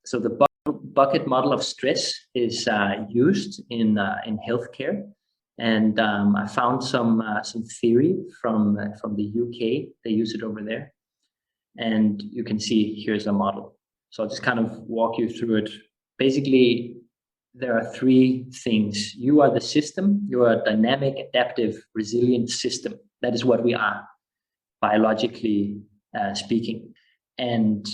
So the bucket model of stress is used in healthcare, and I found some theory from the UK. They use it over there, and you can see here's a model. So I'll just kind of walk you through it. Basically, there are three things. You are the system. You are a dynamic, adaptive, resilient system. That is what we are, biologically speaking. And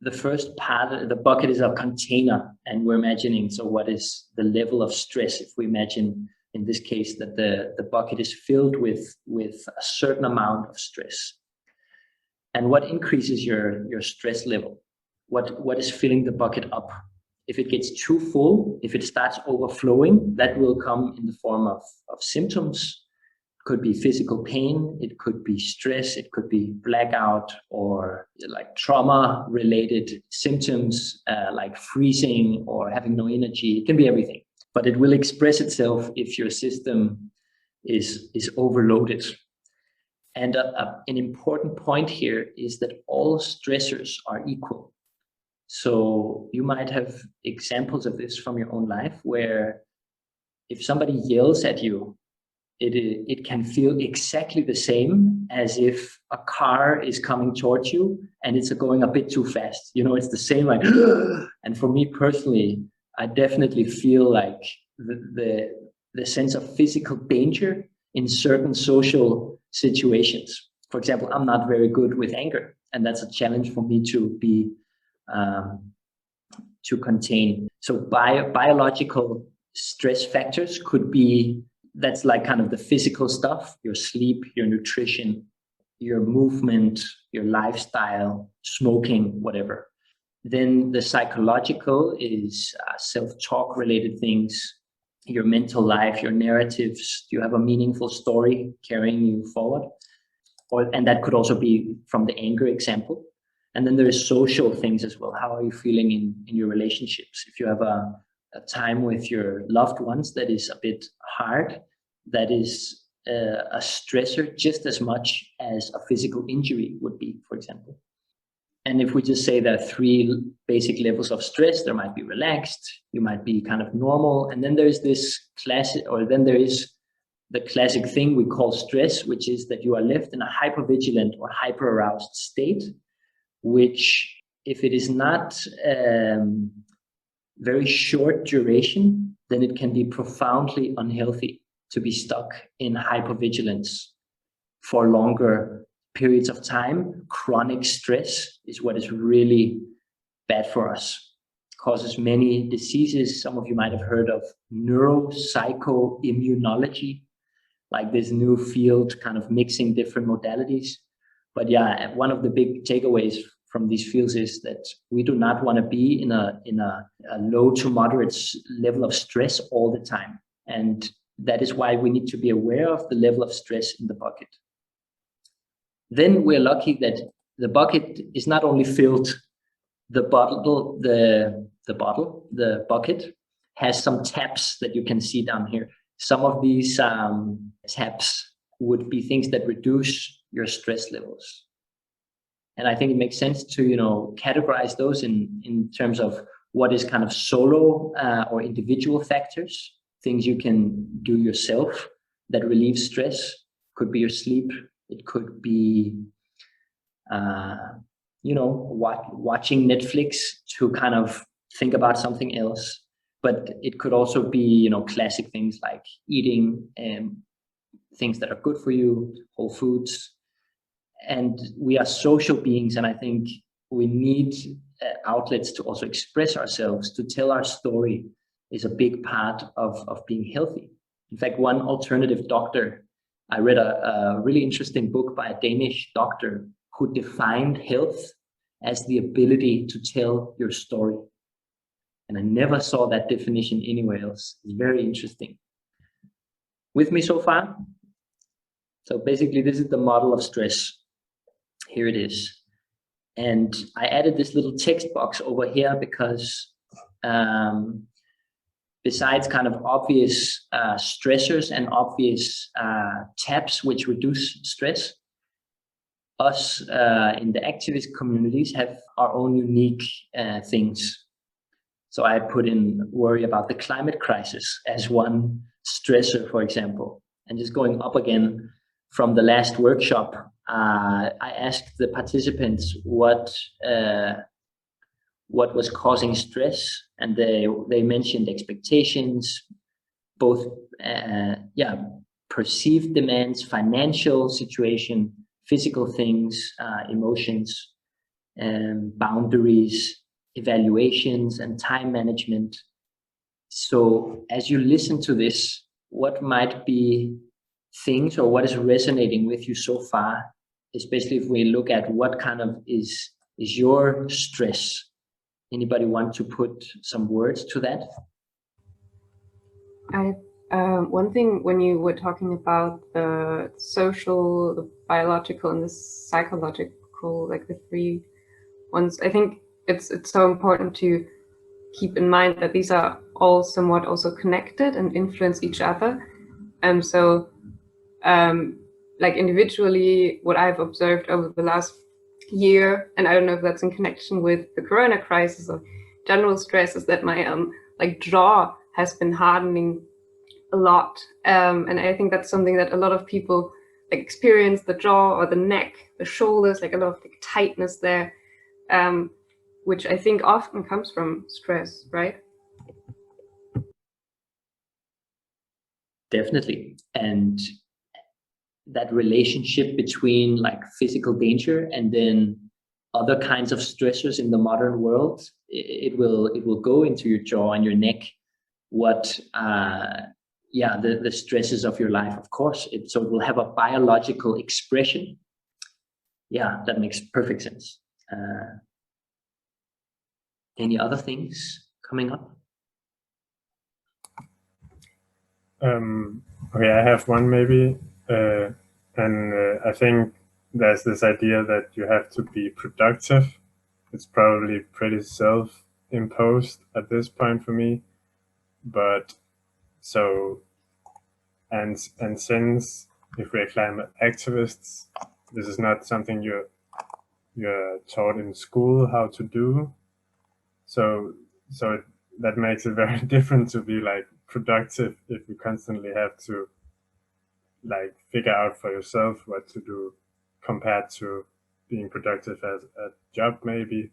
the first part of the bucket is a container, and we're imagining, so what is the level of stress? If we imagine in this case that the bucket is filled with a certain amount of stress. And what increases your stress level? What is filling the bucket up? If it gets too full, if it starts overflowing, that will come in the form of symptoms. It could be physical pain, it could be stress, it could be blackout, or like trauma-related symptoms like freezing or having no energy. It can be everything, but it will express itself if your system is overloaded. And an important point here is that all stressors are equal. So you might have examples of this from your own life, where if somebody yells at you, it can feel exactly the same as if a car is coming towards you and it's going a bit too fast. You know, it's the same like, and for me personally, I definitely feel like the sense of physical danger in certain social situations. For example, I'm not very good with anger, and that's a challenge for me to be to contain. So biological stress factors could be, that's like kind of the physical stuff, your sleep, your nutrition, your movement, your lifestyle, smoking, whatever. Then the psychological is self-talk related things, your mental life, your narratives. Do you have a meaningful story carrying you forward? And that could also be from the anger example. And then there is social things as well. How are you feeling in your relationships? If you have a time with your loved ones that is a bit hard, that is a stressor just as much as a physical injury would be, for example. And if we just say there are three basic levels of stress, there might be relaxed, you might be kind of normal, and then there's this classic, or then there is the classic thing we call stress, which is that you are left in a hypervigilant or hyper-aroused state, which, if it is not very short duration, then it can be profoundly unhealthy to be stuck in hypervigilance for longer periods of time. Chronic stress is what is really bad for us. It causes many diseases. Some of you might have heard of neuropsychoimmunology, like this new field kind of mixing different modalities. But yeah, one of the big takeaways from these fields is that we do not want to be in a low to moderate level of stress all the time. And that is why we need to be aware of the level of stress in the bucket. Then we're lucky that the bucket is not only filled, the bucket has some taps that you can see down here. Some of these taps would be things that reduce your stress levels. And I think it makes sense to, categorize those in terms of what is kind of solo or individual factors, things you can do yourself that relieve stress. Could be your sleep. It could be, watching Netflix to kind of think about something else. But it could also be, classic things like eating things that are good for you, whole foods. And we are social beings, and I think we need outlets to also express ourselves, to tell our story is a big part of being healthy. In fact, one alternative doctor, I read a really interesting book by a Danish doctor who defined health as the ability to tell your story. And I never saw that definition anywhere else. It's very interesting. With me so far? So basically, this is the model of stress. Here it is. And I added this little text box over here because besides kind of obvious stressors and obvious taps which reduce stress, us in the activist communities have our own unique things. So I put in worry about the climate crisis as one stressor, for example. And just going up again from the last workshop, I asked the participants what was causing stress, and they mentioned expectations, both perceived demands, financial situation, physical things, emotions, boundaries, evaluations, and time management. So as you listen to this, what might be things or what is resonating with you so far, especially if we look at what kind of is your stress? Anybody want to put some words to that? One thing, when you were talking about the social, the biological, and the psychological, like the three ones, I think it's so important to keep in mind that these are all somewhat also connected and influence each other. So like individually, what I've observed over the last year, and I don't know if that's in connection with the corona crisis or general stress, is that my like jaw has been hardening a lot, and I think that's something that a lot of people like experience, the jaw or the neck, the shoulders, like a lot of like tightness there, which I think often comes from stress, right? Definitely. And that relationship between like physical danger and then other kinds of stressors in the modern world, it will go into your jaw and your neck. What the stresses of your life, of course, so it will have a biological expression. Yeah, that makes perfect sense. Any other things coming up? Okay, I have one maybe, and I think there's this idea that you have to be productive. It's probably pretty self-imposed at this point for me, but so and since if we're climate activists, this is not something you're taught in school how to do. So that makes it very different to be like productive if you constantly have to like figure out for yourself what to do compared to being productive as a job maybe,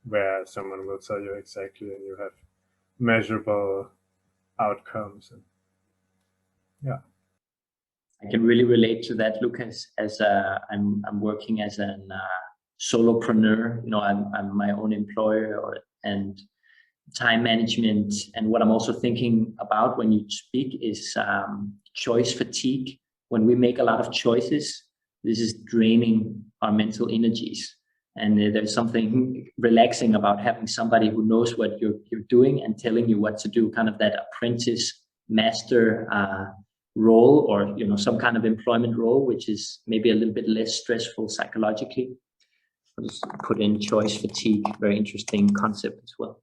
where someone will tell you exactly and you have measurable outcomes. And yeah, I can really relate to that, Lucas, as I'm working as a solopreneur. You know, I'm my own employer, and time management. And what I'm also thinking about when you speak is choice fatigue. When we make a lot of choices, this is draining our mental energies. And there's something relaxing about having somebody who knows what you're doing and telling you what to do, kind of that apprentice master role, or some kind of employment role, which is maybe a little bit less stressful psychologically. I'll just put in choice fatigue, very interesting concept as well.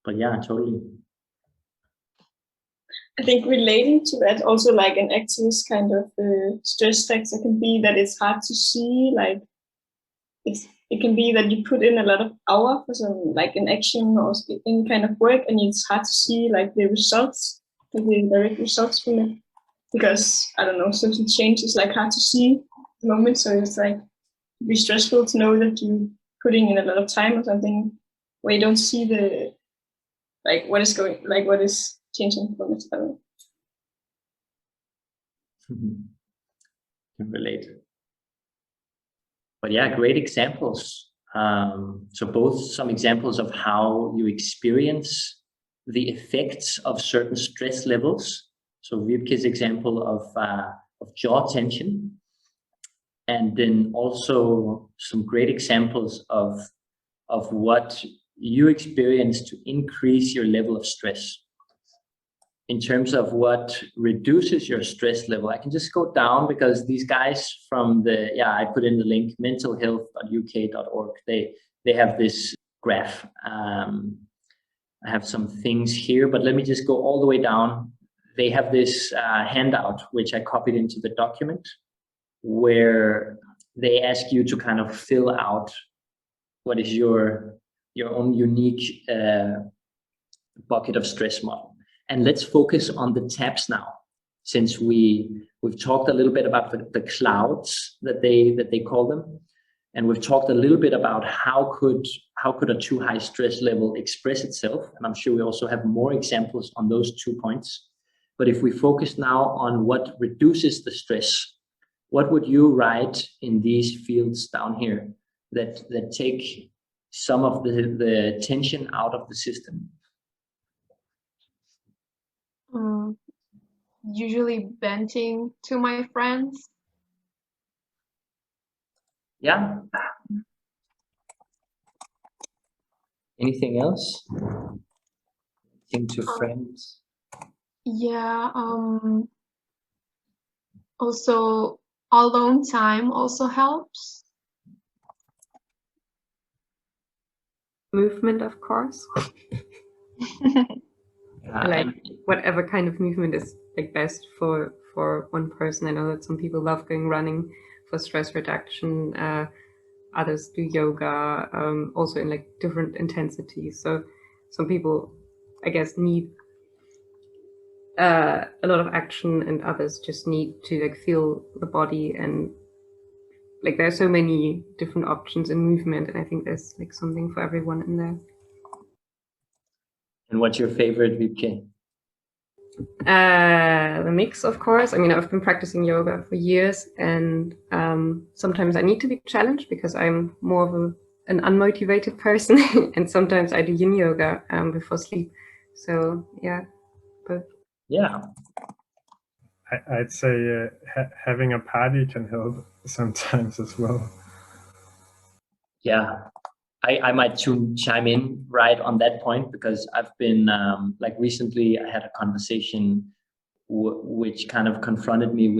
But yeah, totally. I think relating to that, also like an activist kind of stress factor can be that it's hard to see, like it can be that you put in a lot of hour for some like an action or any kind of work, and it's hard to see like the results, like the direct results from it, because I don't know, social change is like hard to see at the moment. So it's like it'd be stressful to know that you're putting in a lot of time or something where you don't see the like what is changing from it. Can relate. But yeah, great examples. So both some examples of how you experience the effects of certain stress levels. So Vibke's example of jaw tension, and then also some great examples of what you experience to increase your level of stress. In terms of what reduces your stress level, I can just go down, because these guys from I put in the link, mentalhealth.uk.org, they have this graph. I have some things here, but let me just go all the way down. They have this handout, which I copied into the document, where they ask you to kind of fill out what is your own unique bucket of stress model. And let's focus on the tabs now, since we've talked a little bit about the clouds that they call them, and we've talked a little bit about how could a too high stress level express itself, and I'm sure we also have more examples on those 2 points. But if we focus now on what reduces the stress, what would you write in these fields down here that take some of the tension out of the system? Usually venting to my friends. Yeah. Anything else? Think to friends. Yeah. Also, alone time also helps. Movement, of course. Like whatever kind of movement is like best for one person. I know that some people love going running for stress reduction. Others do yoga, also in like different intensities. So some people, I guess, need a lot of action, and others just need to like feel the body. And like there are so many different options in movement, and I think there's like something for everyone in there. And what's your favorite, Vibke? The mix, of course. I mean, I've been practicing yoga for years, and sometimes I need to be challenged because I'm more of an unmotivated person, and sometimes I do yin yoga before sleep. So yeah, but yeah, I'd say having a party can help sometimes as well. Yeah. I might chime in right on that point, because I've been like recently I had a conversation which kind of confronted me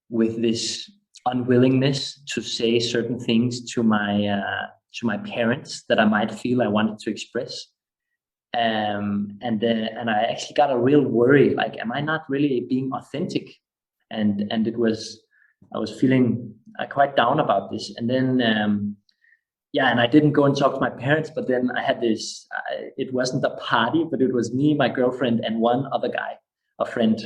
with this unwillingness to say certain things to my parents that I might feel I wanted to express, and I actually got a real worry, like, am I not really being authentic? And I was feeling quite down about this, and then yeah, and I didn't go and talk to my parents, but then I had this, it wasn't a party, but it was me, my girlfriend, and one other guy, a friend.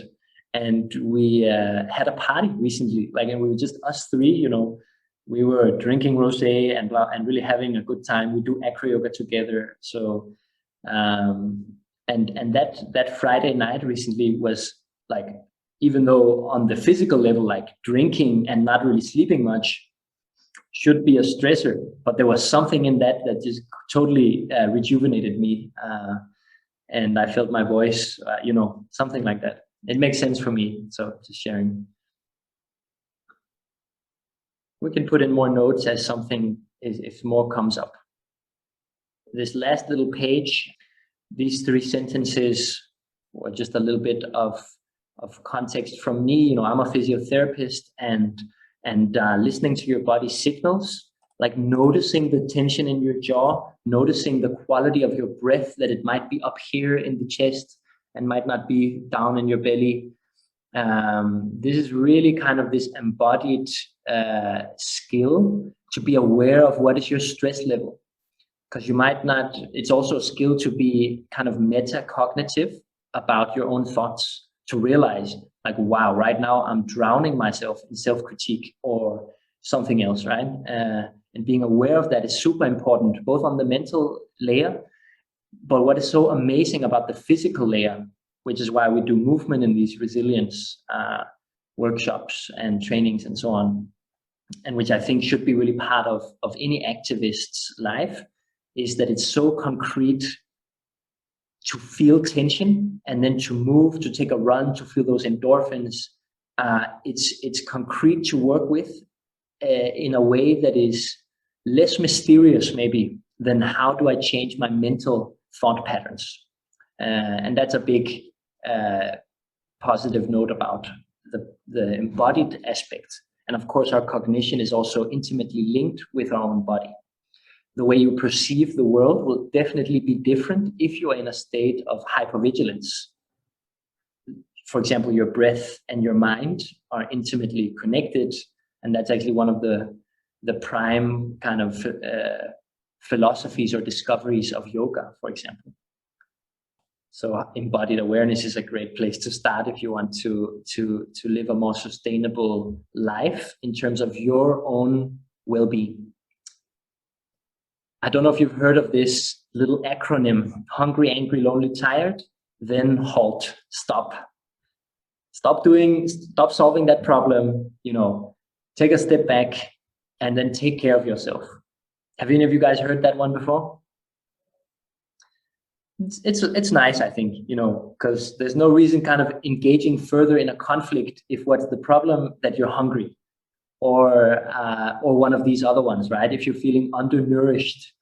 And we had a party recently, like, and we were just us three, you know, we were drinking rosé and really having a good time. We do acro yoga together. So, and that Friday night recently was like, even though on the physical level, like drinking and not really sleeping much should be a stressor, but there was something in that just totally rejuvenated me, and I felt my voice, you know, something like that. It makes sense for me, so just sharing. We can put in more notes as something if more comes up. This last little page, these 3 sentences, or just a little bit of context from me. You know, I'm a physiotherapist, and listening to your body signals, like noticing the tension in your jaw, noticing the quality of your breath, that it might be up here in the chest and might not be down in your belly. This is really kind of this embodied skill to be aware of what is your stress level. Because you might not, it's also a skill to be kind of metacognitive about your own thoughts, to realize like, wow, right now I'm drowning myself in self-critique or something else, right? And being aware of that is super important, both on the mental layer, but what is so amazing about the physical layer, which is why we do movement in these resilience workshops and trainings and so on, and which I think should be really part of any activist's life, is that it's so concrete to feel tension and then to move, to take a run, to feel those endorphins. It's concrete to work with in a way that is less mysterious maybe than how do I change my mental thought patterns. And that's a big positive note about the embodied aspect. And of course, our cognition is also intimately linked with our own body. The way you perceive the world will definitely be different if you are in a state of hypervigilance. For example, your breath and your mind are intimately connected, and that's actually one of the prime kind of philosophies or discoveries of yoga, for example. So embodied awareness is a great place to start if you want to live a more sustainable life in terms of your own well-being. I don't know if you've heard of this little acronym: hungry, angry, lonely, tired. Then halt, stop. Stop solving that problem, take a step back and then take care of yourself. Have any of you guys heard that one before? It's nice, I think, because there's no reason kind of engaging further in a conflict if what's the problem that you're hungry, or one of these other ones, right? If you're feeling undernourished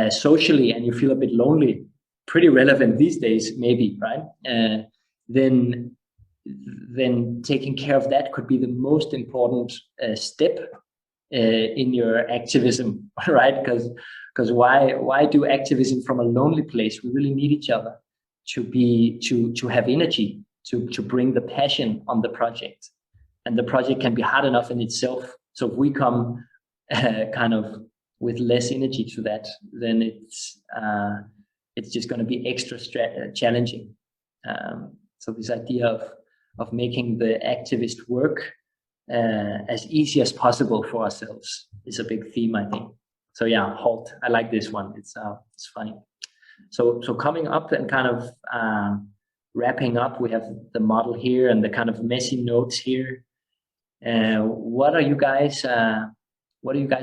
socially and you feel a bit lonely, pretty relevant these days, maybe, right? Then taking care of that could be the most important step in your activism, right? Because why do activism from a lonely place? We really need each other to have energy to bring the passion on the project, and the project can be hard enough in itself. So if we come kind of with less energy to that, then it's just going to be extra challenging. So this idea of making the activist work as easy as possible for ourselves is a big theme, I think. So yeah, halt. I like this one. It's funny. So coming up and kind of wrapping up, we have the model here and the kind of messy notes here. What are you guys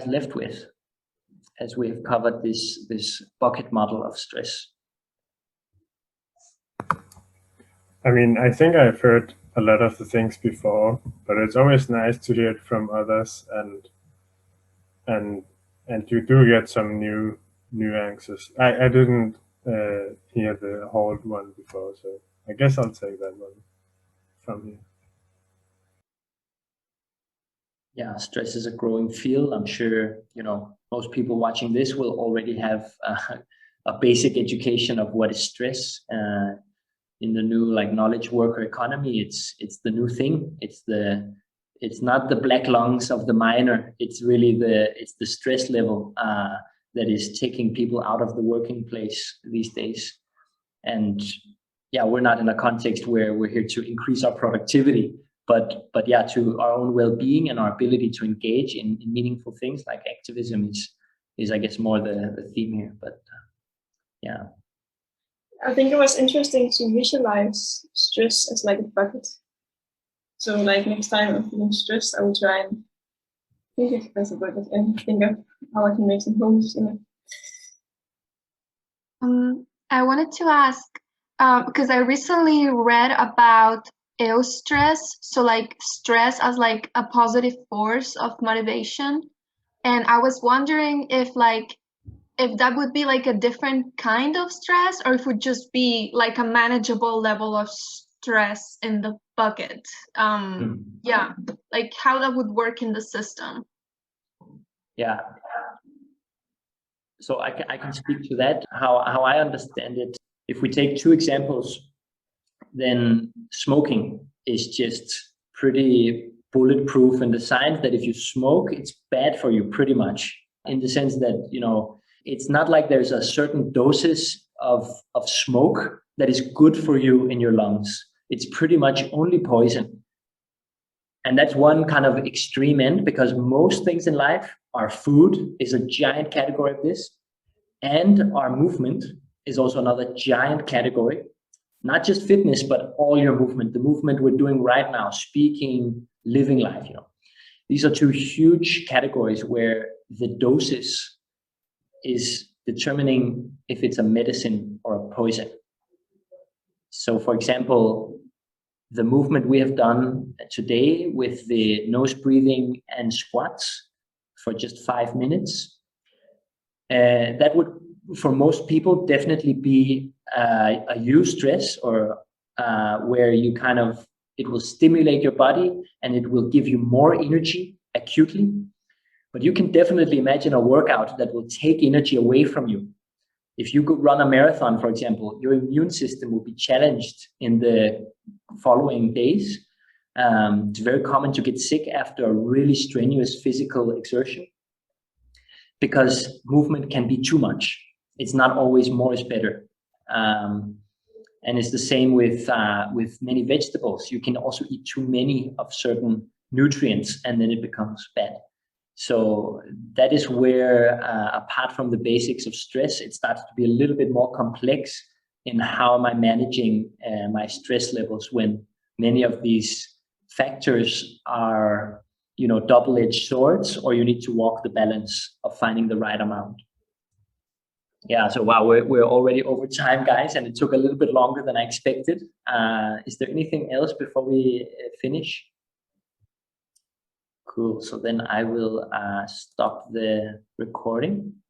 left with as we have covered this bucket model of stress? I mean, I think I've heard a lot of the things before, but it's always nice to hear it from others, and you do get some new nuances. I didn't hear the whole one before, so I guess I'll take that one from here. Yeah, stress is a growing field. I'm sure most people watching this will already have a basic education of what is stress. In the new knowledge worker economy, it's the new thing. It's not the black lungs of the miner. It's really the stress level that is taking people out of the working place these days. And yeah, we're not in a context where we're here to increase our productivity, but yeah, to our own well-being and our ability to engage in meaningful things like activism is I guess more the theme here. But yeah. I think it was interesting to visualize stress as like a bucket. So next time I'm feeling stressed, I will try and think of it as a bucket and think of how I can make some holes in it. I wanted to ask, because I recently read about eustress, so stress as a positive force of motivation, and I was wondering if that would be a different kind of stress, or if it would just be a manageable level of stress in the bucket. Yeah, how that would work in the system. Yeah. So I can speak to that. How I understand it, if we take two examples, then smoking is just pretty bulletproof in the science that if you smoke, it's bad for you pretty much, in the sense that, it's not like there's a certain doses of smoke that is good for you in your lungs. It's pretty much only poison. And that's one kind of extreme end, because most things in life, our food is a giant category of this. And our movement is also another giant category. Not just fitness, but all your movement, the movement we're doing right now, speaking, living life, These are two huge categories where the doses is determining if it's a medicine or a poison. So for example, the movement we have done today with the nose breathing and squats for just 5 minutes, that would, for most people, definitely be a eustress, or where you it will stimulate your body and it will give you more energy acutely. But you can definitely imagine a workout that will take energy away from you. If you could run a marathon, for example, your immune system will be challenged in the following days. It's very common to get sick after a really strenuous physical exertion, because movement can be too much. It's not always more is better. And it's the same with many vegetables. You can also eat too many of certain nutrients, and then it becomes bad. So that is where, apart from the basics of stress, it starts to be a little bit more complex in how am I managing my stress levels when many of these factors are, double-edged swords, or you need to walk the balance of finding the right amount. Yeah, so wow, we're already over time, guys, and it took a little bit longer than I expected. Is there anything else before we finish? Cool. So then I will stop the recording.